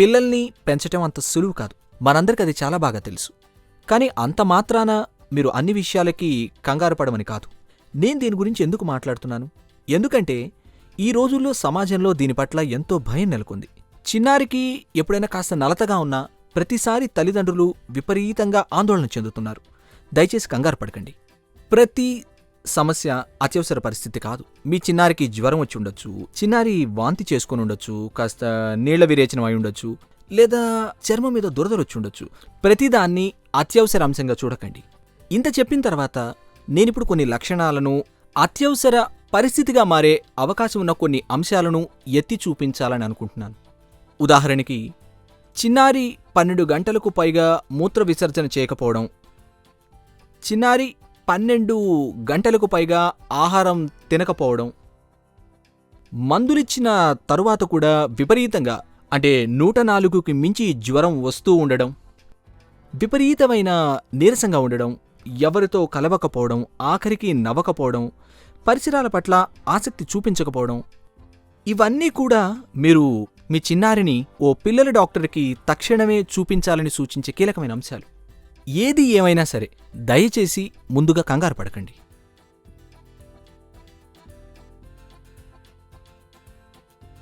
పిల్లల్ని పెంచటం అంత సులువు కాదు. మనందరికి అది చాలా బాగా తెలుసు. కానీ అంత మాత్రాన మీరు అన్ని విషయాలకి కంగారు పడమని కాదు. నేను దీని గురించి ఎందుకు మాట్లాడుతున్నాను? ఎందుకంటే ఈ రోజుల్లో సమాజంలో దీని పట్ల ఎంతో భయం నెలకొంది. చిన్నారికి ఎప్పుడైనా కాస్త నలతగా ఉన్నా ప్రతిసారి తల్లిదండ్రులు విపరీతంగా ఆందోళన చెందుతున్నారు. దయచేసి కంగారు పడకండి. ప్రతి సమస్య అత్యవసర పరిస్థితి కాదు. మీ చిన్నారికి జ్వరం వచ్చి ఉండొచ్చు, చిన్నారి వాంతి చేసుకుని ఉండొచ్చు, కాస్త నీళ్ల విరేచనం అయి ఉండొచ్చు, లేదా చర్మం మీద దురదలొచ్చి ఉండొచ్చు. ప్రతిదాన్ని అత్యవసర అంశంగా చూడకండి. ఇంత చెప్పిన తర్వాత నేనిప్పుడు కొన్ని లక్షణాలను, అత్యవసర పరిస్థితిగా మారే అవకాశం ఉన్న కొన్ని అంశాలను ఎత్తి చూపించాలని అనుకుంటున్నాను. ఉదాహరణకి, చిన్నారి 12 గంటలకు పైగా మూత్ర విసర్జన చేయకపోవడం, చిన్నారి 12 గంటలకు పైగా ఆహారం తినకపోవడం, మందులిచ్చిన తరువాత కూడా విపరీతంగా అంటే 104కి మించి జ్వరం వస్తూ ఉండడం, విపరీతమైన నీరసంగా ఉండడం, ఎవరితో కలవకపోవడం, ఆఖరికి నవ్వకపోవడం, పరిసరాల పట్ల ఆసక్తి చూపించకపోవడం, ఇవన్నీ కూడా మీరు మీ చిన్నారిని ఓ పిల్లల డాక్టర్కి తక్షణమే చూపించాలని సూచించే కీలకమైన అంశాలు. ఏది ఏమైనా సరే దయచేసి ముందుగా కంగారు పడకండి.